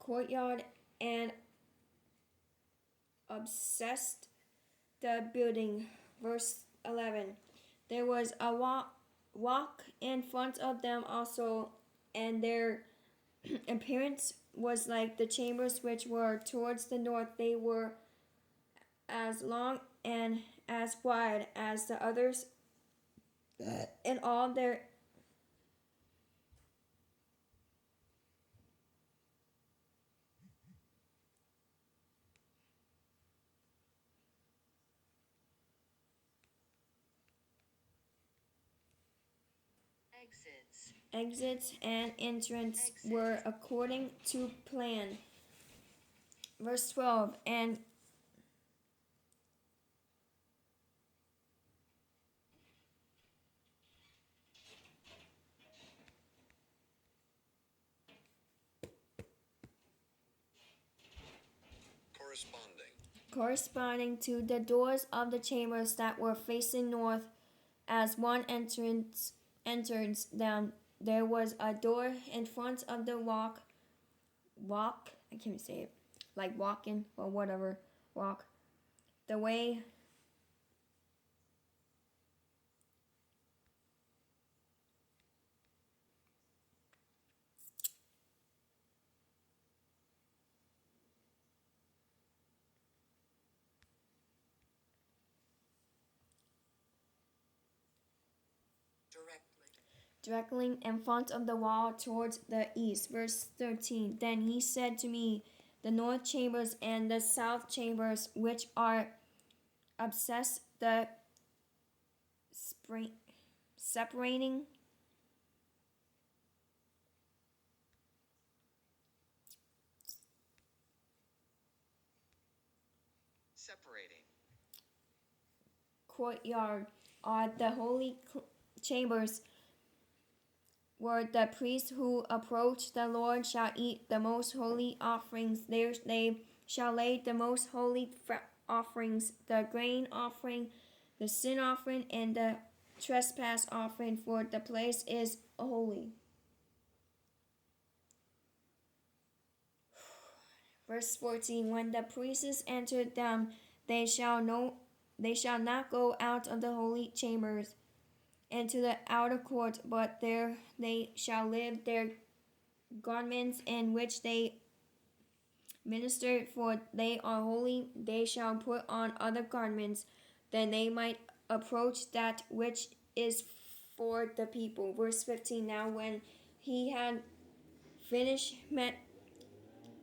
courtyard and obsessed the building. Verse 11. There was a walk in front of them also, and their appearance was like the chambers which were towards the north. They were as long and as wide as the others, and all their exits and entrance were according to plan. Verse 12. And corresponding to the doors of the chambers that were facing north, as one entrance enters down, there was a door in front of the walk. I can't say it, like walking or whatever. Walk the way directly in front of the wall towards the east. Verse 13. Then he said to me, the north chambers and the south chambers, which are obsessed the spring, separating courtyard are the holy chambers, where the priests who approach the Lord shall eat the most holy offerings. There they shall lay the most holy offerings, the grain offering, the sin offering, and the trespass offering, for the place is holy. Verse 14. When the priests enter them, they shall not go out of the holy chambers into the outer court, but there they shall leave their garments in which they ministered, for they are holy. They shall put on other garments, that they might approach that which is for the people. Verse 15. Now when he had finished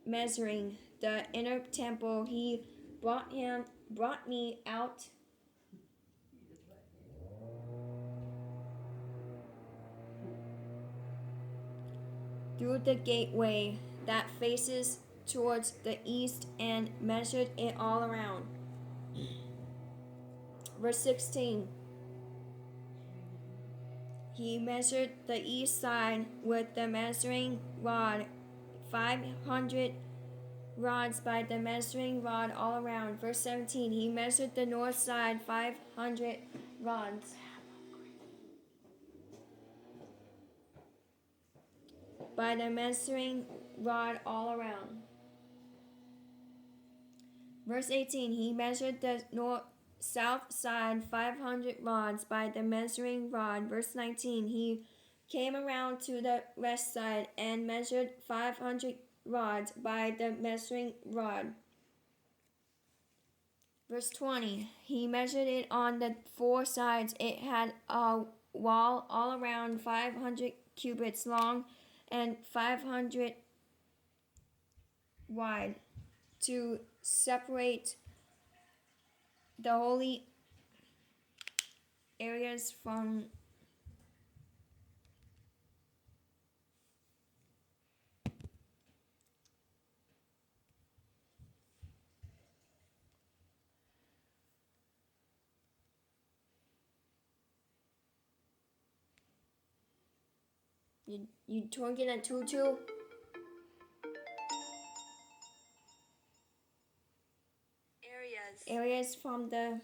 measuring the inner temple, he brought me out through the gateway that faces towards the east, and measured it all around. Verse 16. He measured the east side with the measuring rod, 500 rods by the measuring rod all around. Verse 17. He measured the north side, 500 rods by the measuring rod all around. Verse 18. He measured the south side, 500 rods by the measuring rod. Verse 19. He came around to the west side and measured 500 rods by the measuring rod. Verse 20. He measured it on the four sides. It had a wall all around, 500 cubits long and 500 wide, to separate the holy areas from you talking at tutu. Areas from the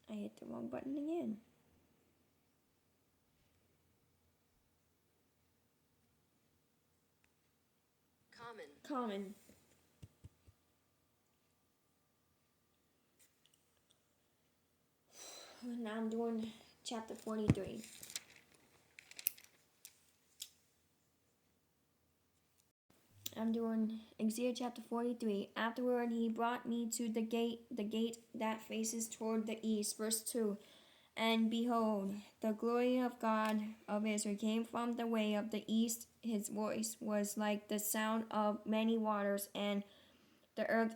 I hit the wrong button again. Common. Now I'm doing chapter 43. I'm doing Exodus chapter 43. Afterward, he brought me to the gate that faces toward the east. Verse 2. And behold, the glory of God of Israel came from the way of the east. His voice was like the sound of many waters, and the earth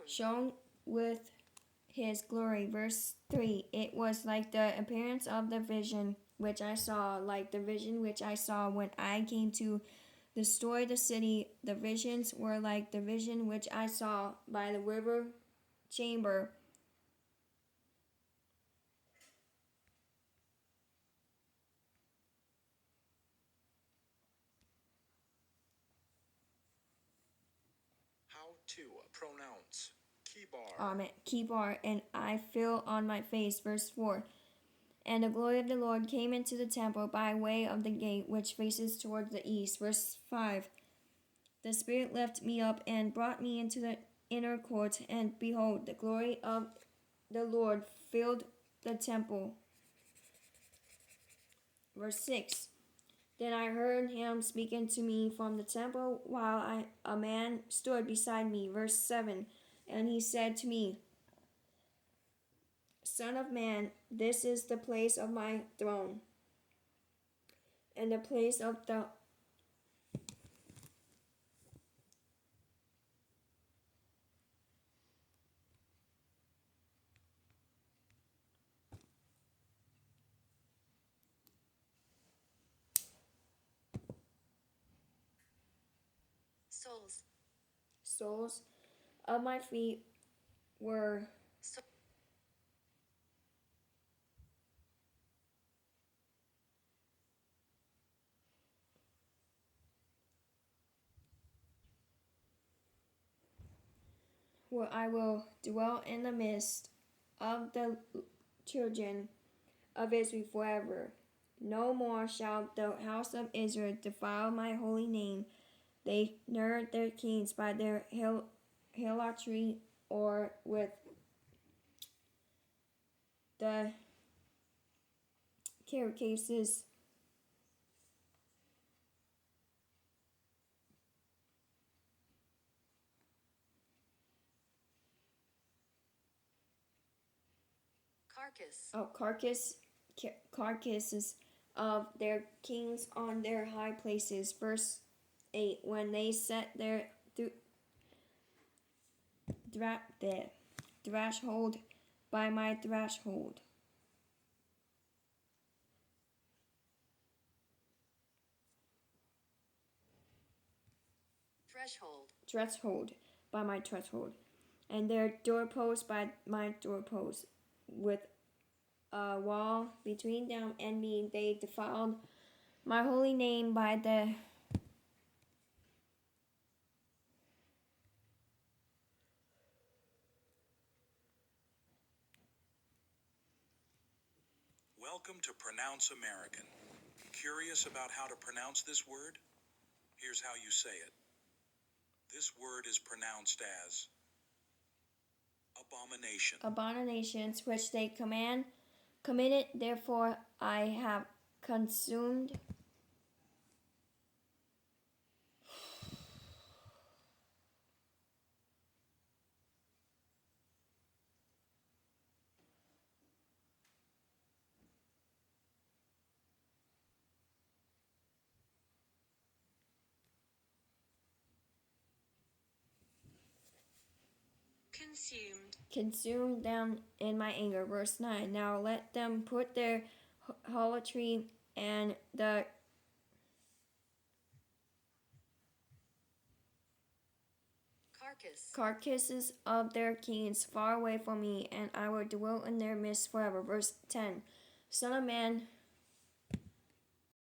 shone with his glory. Verse 3. It was like the appearance of the vision which I saw, like the vision which I saw when I came to destroy the city. The visions were like the vision which I saw by the river chamber. How to pronounce Kibar. Kibar, and I fell on my face. Verse 4. And the glory of the Lord came into the temple by way of the gate which faces towards the east. Verse 5. The Spirit lifted me up and brought me into the inner court, and behold, the glory of the Lord filled the temple. Verse 6. Then I heard him speaking to me from the temple while a man stood beside me. Verse 7. And he said to me, Son of man, this is the place of my throne, and the place of the soles of my feet were where I will dwell in the midst of the children of Israel forever. No more shall the house of Israel defile my holy name. They nurture their kings by their harlotry, or with the carcasses carcasses of their kings on their high places. Verse 8. When they set their threshold by my threshold. Threshold by my threshold. And their doorpost by my doorpost. With a wall between them and me, they defiled my holy name by the Welcome to Pronounce American. Curious about how to pronounce this word? Here's how you say it. This word is pronounced as abomination. abominations which they committed. Therefore I have consumed consumed them in my anger. Verse 9. Now let them put their harlotry and the carcasses of their kings far away from me, and I will dwell in their midst forever. Verse 10. Son of man,